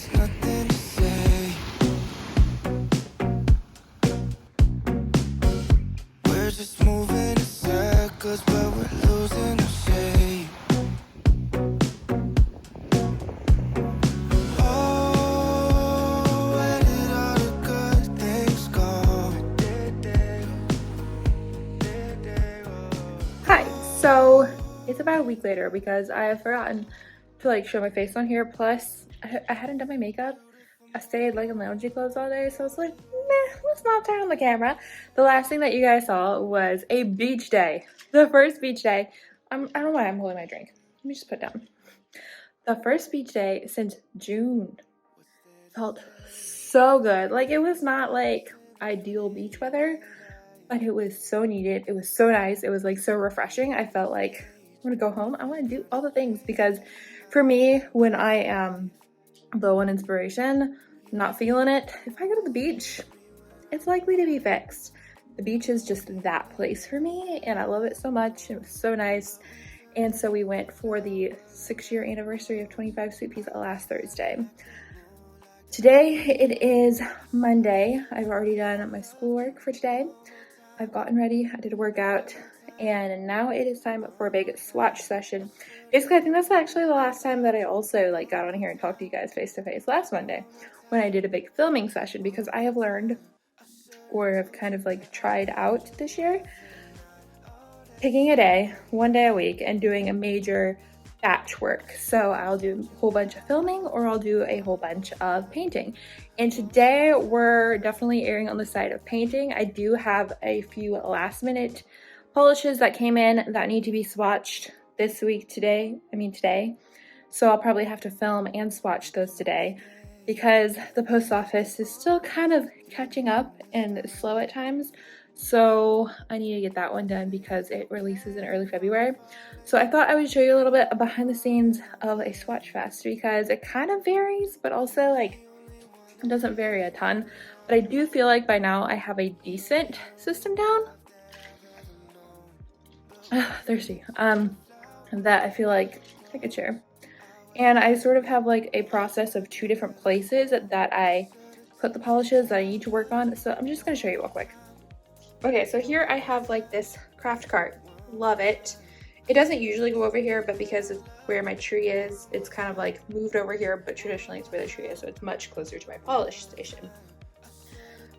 there's nothing to say. We're just moving in circles, but we're losing our shape. Oh, where did all the good things go? Hi, so it's about a week later because I have forgotten to like show my face on here. Plus, I hadn't done my makeup. I stayed like in loungy clothes all day, so I was like, meh, let's not turn on the camera. The last thing that you guys saw was a beach day. The first beach day. I don't know why I'm holding my drink. Let me just put it down. The first beach day since June. Felt so good. Like, it was not like ideal beach weather, but it was so needed. It was so nice. It was like so refreshing. I felt like I want to go home. I want to do all the things, because for me, when I am low on inspiration, not feeling it, if I go to the beach, it's likely to be fixed. The beach is just that place for me, and I love it so much. It was so nice. And so we went for the 6-year anniversary of 25 Sweetpeas last Thursday. Today it is Monday. I've already done my schoolwork for today. I've gotten ready, I did a workout, and now it is time for a big swatch session. Basically, I think that's actually the last time that I also like got on here and talked to you guys face to face, last Monday, when I did a big filming session, because I have learned, or have kind of like tried out this year, picking a day, one day a week, and doing a major batch work. So I'll do a whole bunch of filming, or I'll do a whole bunch of painting. And today we're definitely erring on the side of painting. I do have a few last minute polishes that came in that need to be swatched this week today. So I'll probably have to film and swatch those today, because the post office is still kind of catching up and slow at times. So I need to get that one done because it releases in early February. So I thought I would show you a little bit behind the scenes of a swatch fest, because it kind of varies, but also like it doesn't vary a ton. But I do feel like by now I have a decent system down. Thirsty. That I feel like I could share. And I sort of have like a process of 2 different places that I put the polishes that I need to work on. So I'm just gonna show you real quick. Okay, so here I have like this craft cart. Love it. It doesn't usually go over here, but because it's where my tree is, it's kind of like moved over here, but traditionally it's where the tree is, so it's much closer to my polish station.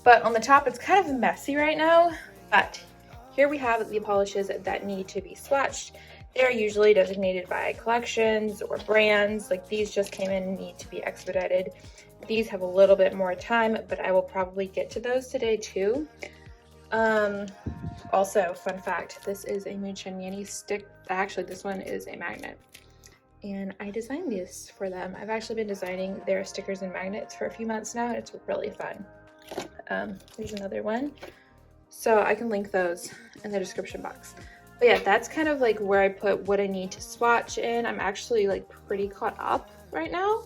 But on the top, it's kind of messy right now, but here we have the polishes that need to be swatched. They're usually designated by collections or brands. Like these just came in and need to be expedited. These have a little bit more time, but I will probably get to those today too. Also, fun fact, this is a Moonshine Yanni stick. Actually, this one is a magnet, and I designed these for them. I've actually been designing their stickers and magnets for a few months now, and it's really fun. There's another one, so I can link those in the description box. But yeah, that's kind of like where I put what I need to swatch in. I'm actually like pretty caught up right now.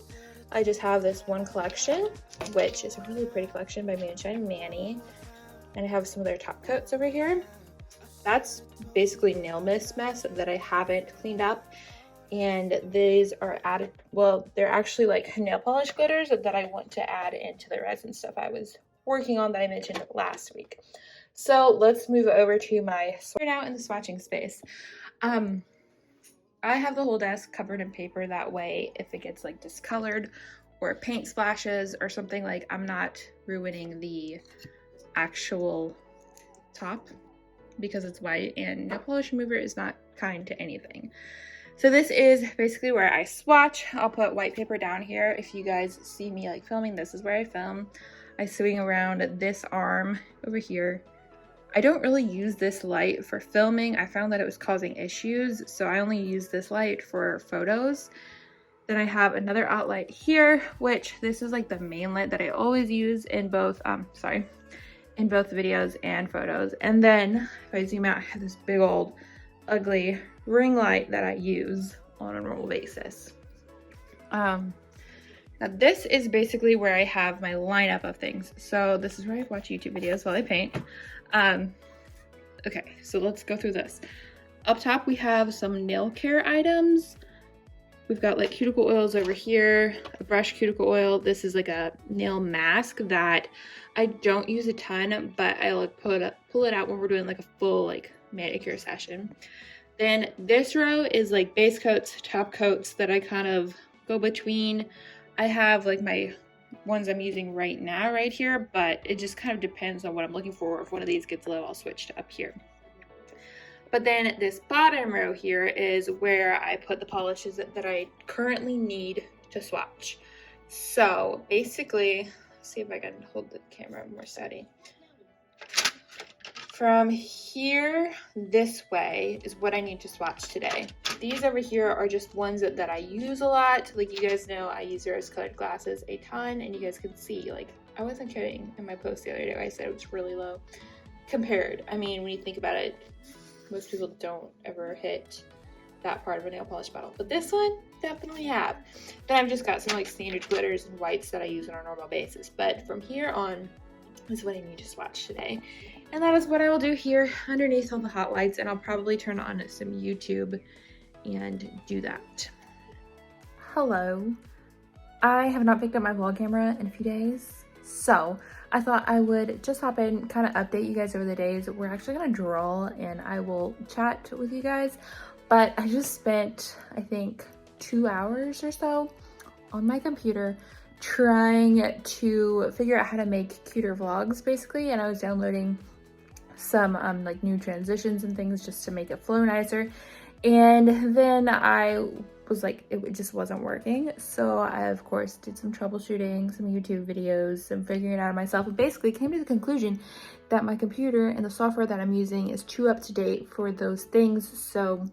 I just have this one collection, which is a really pretty collection by Moonshine Yanni. And I have some of their top coats over here. That's basically nail mess that I haven't cleaned up. And these are added, well, they're actually like nail polish glitters that I want to add into the resin stuff I was working on that I mentioned last week. So let's move over to my sort out in the swatching space. I have the whole desk covered in paper, that way if it gets like discolored or paint splashes or something, like I'm not ruining the actual top, because it's white and nail polish remover is not kind to anything. So this is basically where I swatch. I'll put white paper down here. If you guys see me like filming, this is where I film. I swing around this arm over here. I don't really use this light for filming. I found that it was causing issues, so I only use this light for photos. Then I have another outlight here, which this is like the main light that I always use in both in both videos and photos. And then if I zoom out, I have this big old ugly ring light that I use on a normal basis. Now this is basically where I have my lineup of things. So this is where I watch YouTube videos while I paint. Okay, so let's go through this. Up top we have some nail care items. We've got like cuticle oils over here, a brush cuticle oil. This is like a nail mask that I don't use a ton, but I like pull it out when we're doing like a full like manicure session. Then this row is like base coats, top coats that I kind of go between. I have like my ones I'm using right now right here, but it just kind of depends on what I'm looking for. If one of these gets low, I'll switch to up here. But then this bottom row here is where I put the polishes that I currently need to swatch. So basically, let's see if I can hold the camera more steady. From here this way is what I need to swatch today. These over here are just ones that I use a lot. Like you guys know, I use rose-colored glasses a ton, and you guys can see, like, I wasn't kidding in my post the other day. I said it was really low compared. I mean, when you think about it, most people don't ever hit that part of a nail polish bottle, but this one definitely have. Then I've just got some like standard glitters and whites that I use on a normal basis, but from here on is what I need to swatch today. And that is what I will do here underneath all the hot lights, and I'll probably turn on some YouTube and do that. Hello. I have not picked up my vlog camera in a few days, so I thought I would just hop in, kind of update you guys over the days. We're actually gonna draw and I will chat with you guys, but I just spent, I think, 2 hours or so on my computer trying to figure out how to make cuter vlogs basically, and I was downloading some like new transitions and things just to make it flow nicer, and then I was like, it just wasn't working. So I of course did some troubleshooting, some YouTube videos, some figuring it out myself, and basically came to the conclusion that my computer and the software that I'm using is too up to date for those things. So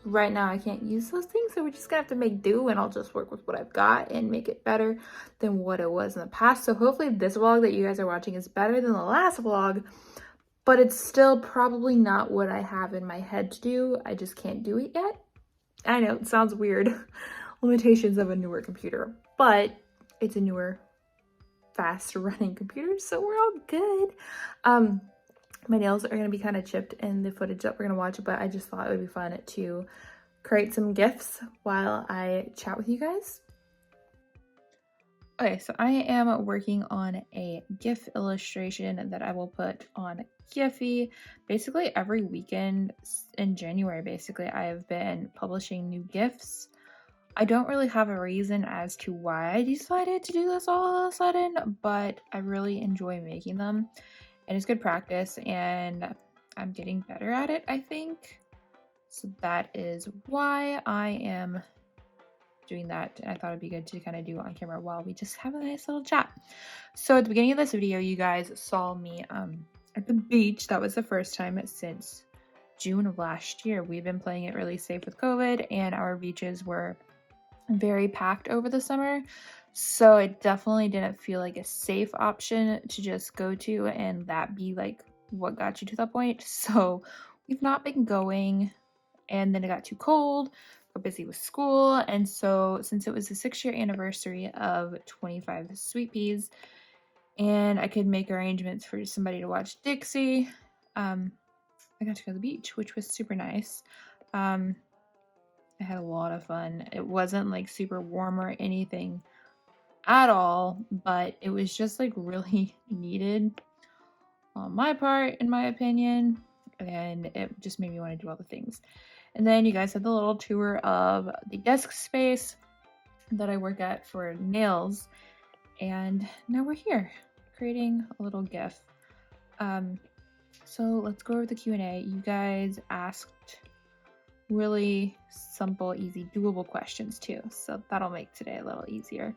right now I can't use those things, so we're just gonna have to make do, and I'll just work with what I've got and make it better than what it was in the past. So hopefully this vlog that you guys are watching is better than the last vlog, but it's still probably not what I have in my head to do. I just can't do it yet. I know it sounds weird, limitations of a newer computer, but it's a newer, fast running computer, so we're all good. My nails are going to be kind of chipped in the footage that we're going to watch, but I just thought it would be fun to create some GIFs while I chat with you guys. Okay, so I am working on a GIF illustration that I will put on Giphy. Basically every weekend in January, basically, I have been publishing new GIFs. I don't really have a reason as to why I decided to do this all of a sudden, but I really enjoy making them. And it's good practice, and I'm getting better at it, I think. So that is why I am doing that. I thought it'd be good to kind of do on camera while we just have a nice little chat. So at the beginning of this video, you guys saw me at the beach. That was the first time since June of last year. We've been playing it really safe with COVID, and our beaches were very packed over the summer. So it definitely didn't feel like a safe option to just go to, and that be like what got you to that point. So we've not been going, and then it got too cold, got busy with school, and so since it was the 6-year anniversary of 25 Sweetpeas, and I could make arrangements for somebody to watch Dixie, I got to go to the beach, which was super nice. I had a lot of fun. It wasn't like super warm or anything at all, but it was just like really needed on my part, in my opinion, and it just made me want to do all the things. And then you guys had the little tour of the desk space that I work at for nails, and now we're here creating a little GIF. So let's go over the Q&A. You guys asked really simple, easy, doable questions too, so that'll make today a little easier.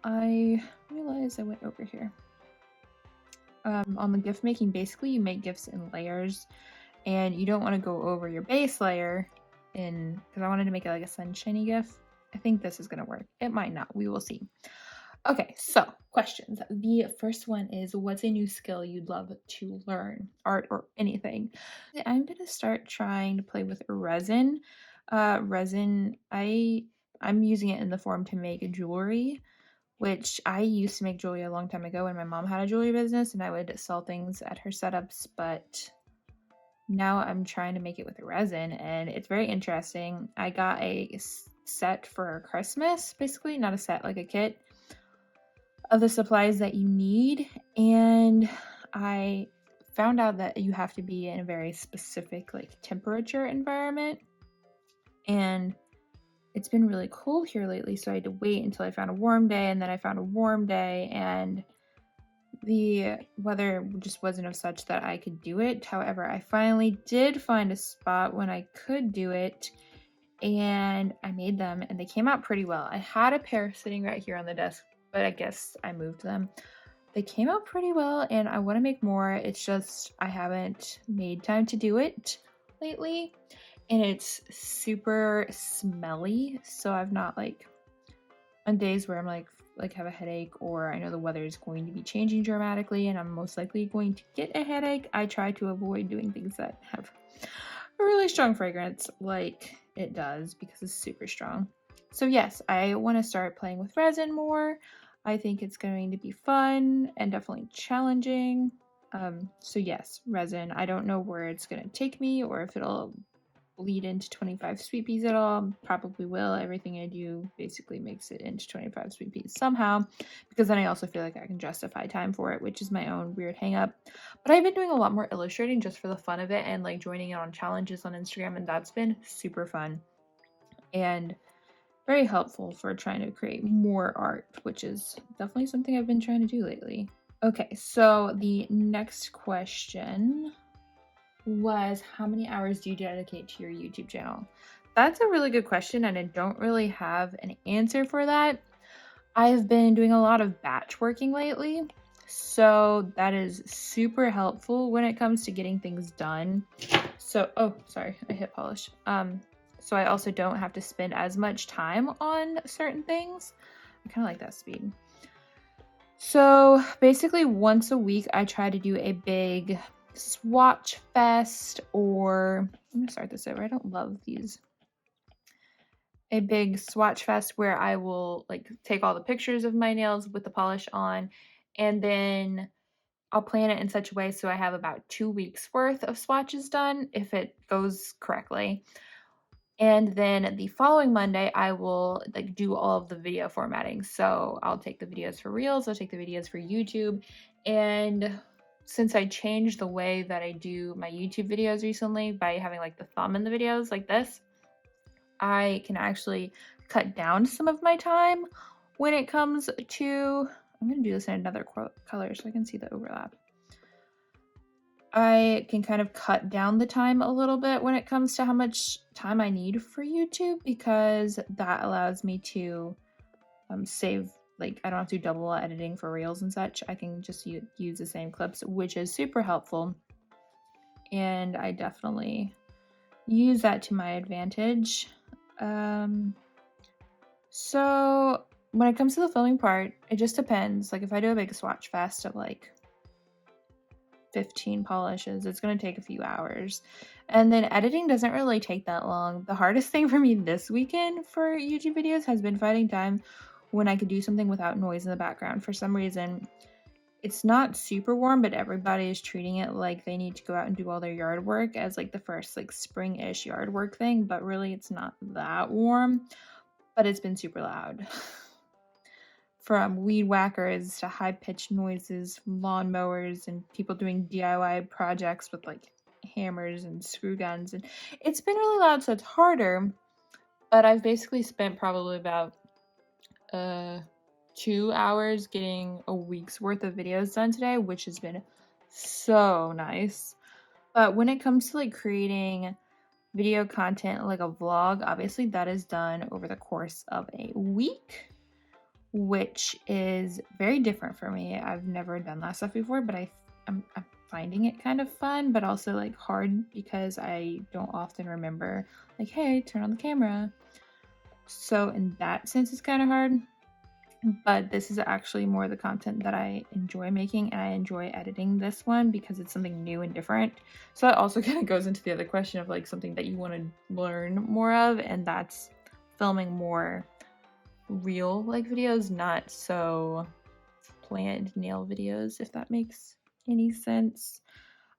I realized I went over here. On the GIF making, basically you make GIFs in layers, and you don't want to go over your base layer because I wanted to make it like a sunshiny GIF. I think this is going to work. It might not. We will see. Okay, so questions. The first one is, what's a new skill you'd love to learn? Art or anything. I'm going to start trying to play with resin. Resin, I'm using it in the form to make jewelry, which I used to make jewelry a long time ago when my mom had a jewelry business, and I would sell things at her setups, but now I'm trying to make it with resin, and it's very interesting. I got a set for Christmas, basically, not a set, like a kit of the supplies that you need. And I found out that you have to be in a very specific like temperature environment. And it's been really cold here lately, so I had to wait until I found a warm day, and then I found a warm day, and the weather just wasn't of such that I could do it. However, I finally did find a spot when I could do it, and I made them, and they came out pretty well. I had a pair sitting right here on the desk, but I guess I moved them. They came out pretty well, and I want to make more. It's just I haven't made time to do it lately, and it's super smelly, so I've not like on days where I'm like have a headache, or I know the weather is going to be changing dramatically and I'm most likely going to get a headache, I try to avoid doing things that have a really strong fragrance like it does, because it's super strong. So yes, I want to start playing with resin more. I think it's going to be fun and definitely challenging. So yes, resin. I don't know where it's going to take me or if it'll lead into 25 Sweetpeas at all. Probably will. Everything I do basically makes it into 25 Sweetpeas somehow, because then I also feel like I can justify time for it, which is my own weird hang up. But I've been doing a lot more illustrating just for the fun of it, and like joining in on challenges on Instagram, and that's been super fun and very helpful for trying to create more art, which is definitely something I've been trying to do lately. Okay, so the next question was, how many hours do you dedicate to your YouTube channel? That's a really good question, and I don't really have an answer for that. I've been doing a lot of batch working lately, so that is super helpful when it comes to getting things done. So, oh, sorry, I hit polish. So I also don't have to spend as much time on certain things. I kind of like that speed. So basically once a week, I try to do a big swatch fest, or I'm gonna start this over. I don't love these. A big swatch fest where I will like take all the pictures of my nails with the polish on, and then I'll plan it in such a way so I have about 2 weeks worth of swatches done if it goes correctly. And then the following Monday, I will like do all of the video formatting. So I'll take the videos for Reels, I'll take the videos for YouTube. And since I changed the way that I do my YouTube videos recently by having like the thumb in the videos like this, I can actually cut down some of my time when it comes to, I'm going to do this in another color so I can see the overlap. I can kind of cut down the time a little bit when it comes to how much time I need for YouTube, because that allows me to save, like I don't have to do double editing for Reels and such. I can just use the same clips, which is super helpful. And I definitely use that to my advantage. So when it comes to the filming part, it just depends. Like if I do a big swatch fest of like 15 polishes, it's going to take a few hours. And then editing doesn't really take that long. The hardest thing for me this weekend for YouTube videos has been finding time when I could do something without noise in the background. For some reason, it's not super warm, but everybody is treating it like they need to go out and do all their yard work as like the first like spring-ish yard work thing, but really it's not that warm, but it's been super loud. From weed whackers to high-pitched noises from lawnmowers and people doing DIY projects with like hammers and screw guns, and it's been really loud, so it's harder. But I've basically spent probably about 2 hours getting a week's worth of videos done today, which has been so nice. But when it comes to like creating video content like a vlog, obviously that is done over the course of a week, which is very different for me. I've never done that stuff before, but I'm finding it kind of fun, but also like hard because I don't often remember like, hey, turn on the camera. So in that sense, it's kind of hard. But this is actually more the content that I enjoy making, and I enjoy editing this one because it's something new and different. So that also kind of goes into the other question of like something that you want to learn more of, and that's filming more real like videos, not so planned nail videos, if that makes any sense.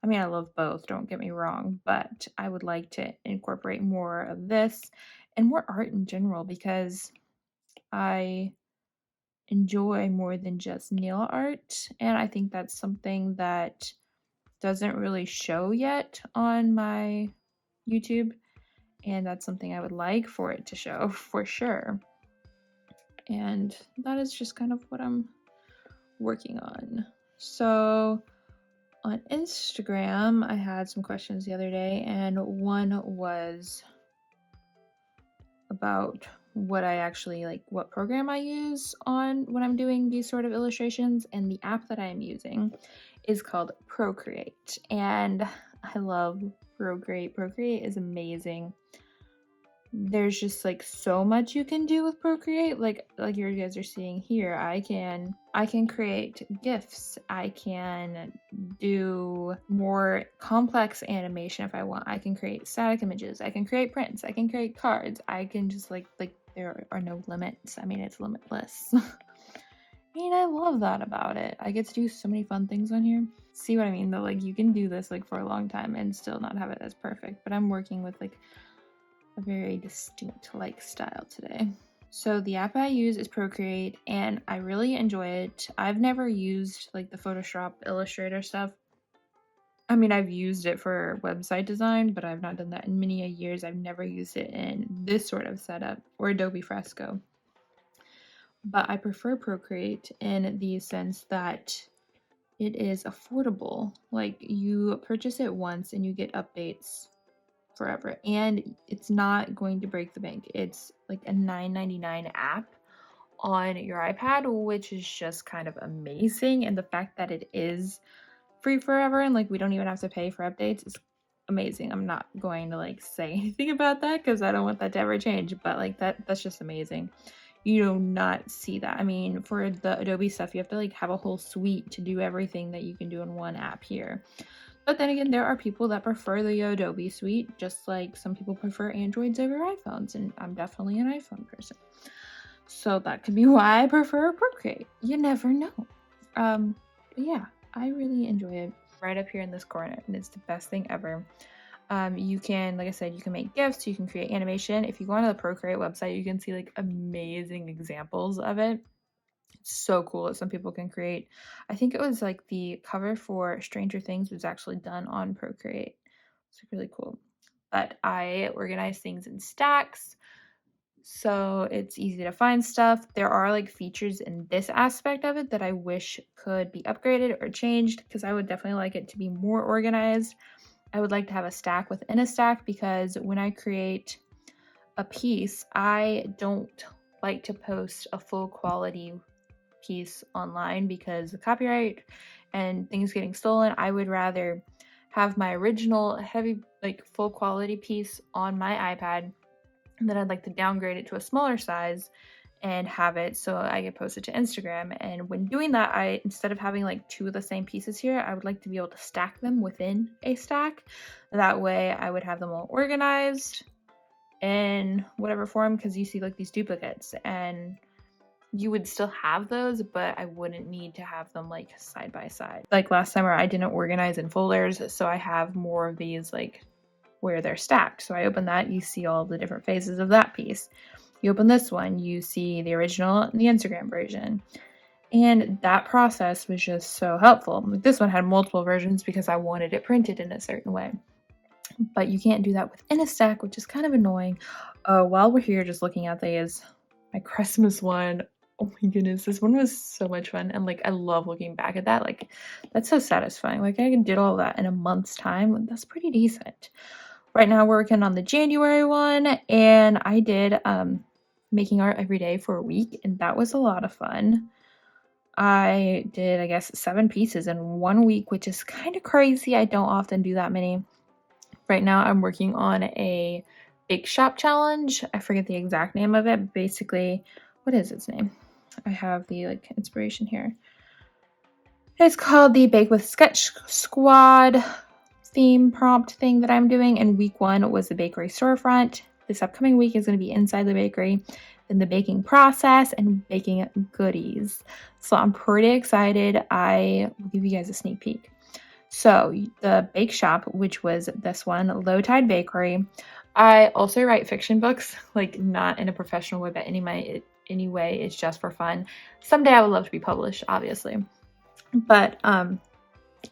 I mean, I love both, don't get me wrong, but I would like to incorporate more of this and more art in general, because I enjoy more than just nail art, and I think that's something that doesn't really show yet on my YouTube, and that's something I would like for it to show for sure. And that is just kind of what I'm working on. So on Instagram, I had some questions the other day, and one was about what I actually like, what program I use on when I'm doing these sort of illustrations. And the app that I'm using is called Procreate, and I love Procreate. Procreate is amazing. There's just like so much you can do with Procreate. Like you guys are seeing here, I can create GIFs. I can do more complex animation if I want. I can create static images. I can create prints. I can create cards. I can just like there are no limits. I mean, it's limitless. And I love that about it. I get to do so many fun things on here. See what I mean though? Like you can do this like for a long time and still not have it as perfect. But I'm working with like a very distinct like style today. So the app I use is Procreate, and I really enjoy it. I've never used like the Photoshop Illustrator stuff. I mean, I've used it for website design, but I've not done that in many years. I've never used it in this sort of setup, or Adobe Fresco. But I prefer Procreate in the sense that it is affordable. Like you purchase it once and you get updates forever, and it's not going to break the bank. It's like a $9.99 app on your iPad, which is just kind of amazing. And the fact that it is free forever and like we don't even have to pay for updates is amazing. I'm not going to like say anything about that because I don't want that to ever change, but like that's just amazing. You do not see that. I mean, for the Adobe stuff, you have to like have a whole suite to do everything that you can do in one app here. But then again, there are people that prefer the Adobe suite, just like some people prefer Androids over iPhones, and I'm definitely an iPhone person. So that could be why I prefer Procreate. You never know. But yeah, I really enjoy it. Right up here in this corner, and it's the best thing ever. You can, like I said, you can make GIFs, you can create animation. If you go onto the Procreate website, you can see like amazing examples of it. So cool that some people can create. I think it was like the cover for Stranger Things was actually done on Procreate. It's really cool. But I organize things in stacks, so it's easy to find stuff. There are like features in this aspect of it that I wish could be upgraded or changed, because I would definitely like it to be more organized. I would like to have a stack within a stack, because when I create a piece, I don't like to post a full quality piece online because of copyright and things getting stolen. I would rather have my original heavy, like full quality piece on my iPad, and then I'd like to downgrade it to a smaller size and have it so I can post it to Instagram. And when doing that, I, instead of having like two of the same pieces here, I would like to be able to stack them within a stack. That way I would have them all organized in whatever form, because you see like these duplicates and you would still have those, but I wouldn't need to have them like side by side. Like last summer, I didn't organize in folders, so I have more of these like where they're stacked. So I open that, you see all the different phases of that piece. You open this one, you see the original and the Instagram version. And that process was just so helpful. Like this one had multiple versions because I wanted it printed in a certain way. But you can't do that within a stack, which is kind of annoying. While we're here just looking at these, my Christmas one, oh my goodness, this one was so much fun. And like, I love looking back at that. Like, that's so satisfying. Like, I did all that in a month's time. That's pretty decent. Right now, we're working on the January one, and I did making art every day for a week, and that was a lot of fun. I did, I guess, 7 pieces in 1 week, which is kind of crazy. I don't often do that many. Right now, I'm working on a bake shop challenge. I forget the exact name of it. Basically, what is its name? I have the like inspiration here. It's called the Bake with Sketch Squad theme prompt thing that I'm doing, and week 1 was the bakery storefront. This upcoming week is going to be inside the bakery, then the baking process, and baking goodies. So I'm pretty excited. I will give you guys a sneak peek. So the bake shop, which was this one, Low Tide Bakery, I also write fiction books, like not in a professional way, but anyway, it's just for fun. Someday I would love to be published, obviously. But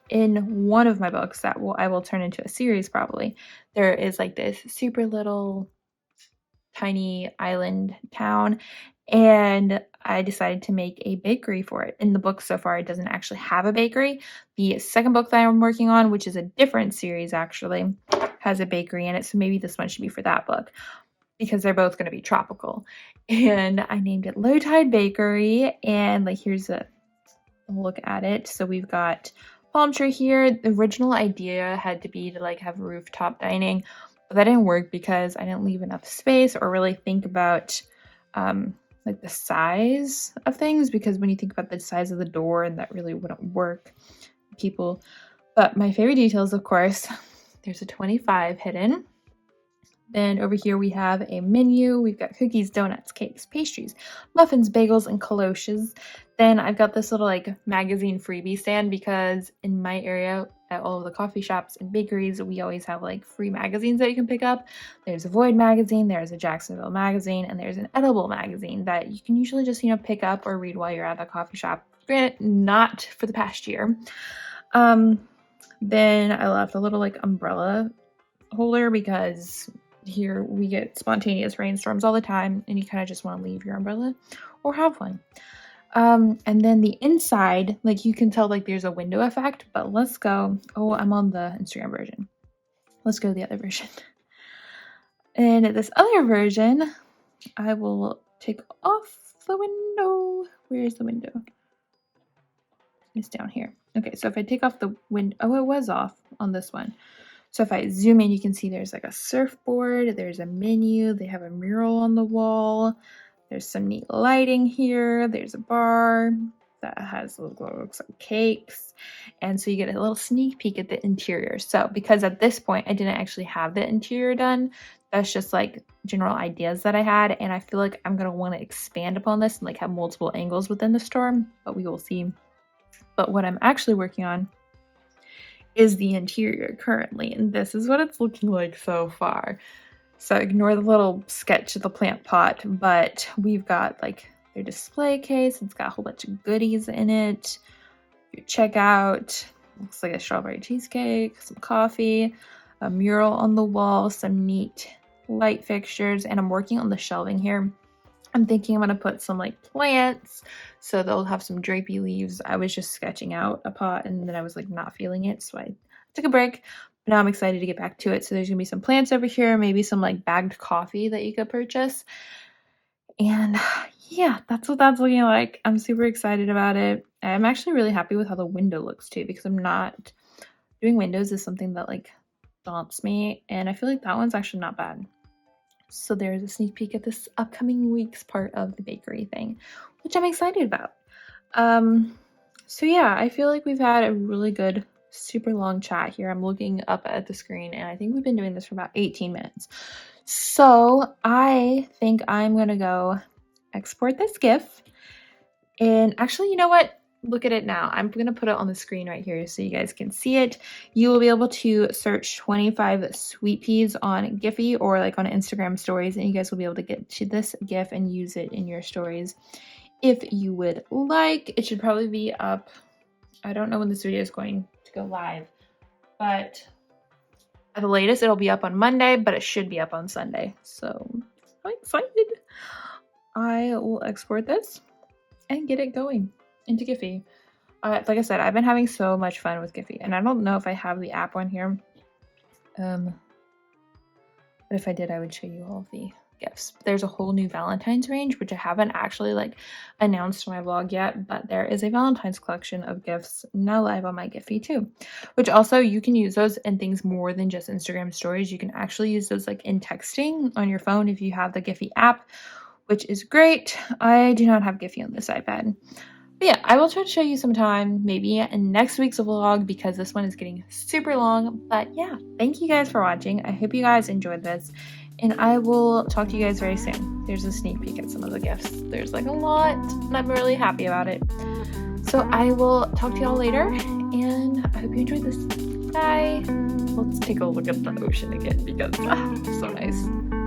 in one of my books that I will turn into a series probably, there is like this super little tiny island town, and I decided to make a bakery for it. In the book so far, it doesn't actually have a bakery. The second book that I'm working on, which is a different series actually, has a bakery in it, so maybe this one should be for that book because they're both going to be tropical. And I named it Low Tide Bakery, and like here's a look at it. So we've got palm tree here. The original idea had to be to like have rooftop dining, but that didn't work because I didn't leave enough space or really think about like the size of things, because when you think about the size of the door, and that really wouldn't work people. But my favorite details, of course, there's a 25 hidden. Then over here we have a menu. We've got cookies, donuts, cakes, pastries, muffins, bagels, and cloches. Then I've got this little like magazine freebie stand, because in my area at all of the coffee shops and bakeries, we always have like free magazines that you can pick up. There's a Void magazine, there's a Jacksonville magazine, and there's an Edible magazine that you can usually just, pick up or read while you're at the coffee shop. Granted, not for the past year. Then I left a little like umbrella holder, because here we get spontaneous rainstorms all the time, and you kind of just want to leave your umbrella or have one. And then the inside, like you can tell like there's a window effect, but let's go. Oh, I'm on the Instagram version. Let's go to the other version. And this other version, I will take off the window. Where's the window? It's down here. Okay, so if I take off the window, oh, it was off on this one. So if I zoom in, you can see there's like a surfboard, there's a menu, they have a mural on the wall, there's some neat lighting here, there's a bar that has looks like cakes, and so you get a little sneak peek at the interior. So because at this point I didn't actually have the interior done, that's just like general ideas that I had, and I feel like I'm going to want to expand upon this and like have multiple angles within the store, but we will see. But what I'm actually working on is the interior currently, and this is what it's looking like so far. So ignore the little sketch of the plant pot, but we've got like their display case. It's got a whole bunch of goodies in it. Your checkout, looks like a strawberry cheesecake, some coffee, a mural on the wall, some neat light fixtures, and I'm working on the shelving here. I'm thinking I'm going to put some like plants, so they'll have some drapey leaves. I was just sketching out a pot, and then I was like not feeling it, so I took a break. But now I'm excited to get back to it. So there's going to be some plants over here, maybe some like bagged coffee that you could purchase. And yeah, that's what that's looking like. I'm super excited about it. I'm actually really happy with how the window looks too, because I'm not doing windows is something that like daunts me, and I feel like that one's actually not bad. So there's a sneak peek at this upcoming week's part of the bakery thing, which I'm excited about. So yeah, I feel like we've had a really good, super long chat here. I'm looking up at the screen, and I think we've been doing this for about 18 minutes. So I think I'm going to go export this GIF. And actually, you know what? Look at it now. I'm going to put it on the screen right here so you guys can see it. You will be able to search 25 Sweet Peas on Giphy or like on Instagram stories, and you guys will be able to get to this GIF and use it in your stories if you would like. It should probably be up. I don't know when this video is going to go live, but at the latest it'll be up on Monday, but it should be up on Sunday. So I'm excited. I will export this and get it going into Giphy. Like I said, I've been having so much fun with Giphy, and I don't know if I have the app on here. But if I did, I would show you all the gifts. There's a whole new Valentine's range, which I haven't actually like announced in my vlog yet, but there is a Valentine's collection of gifts now live on my Giphy too, which also you can use those in things more than just Instagram stories. You can actually use those like in texting on your phone if you have the Giphy app, which is great. I do not have Giphy on this iPad. But yeah, I will try to show you sometime, maybe in next week's vlog, because this one is getting super long. But yeah, thank you guys for watching. I hope you guys enjoyed this, and I will talk to you guys very soon. There's a sneak peek at some of the gifts. There's like a lot, and I'm really happy about it. So I will talk to y'all later, and I hope you enjoyed this. Bye. Let's take a look at the ocean again because so nice.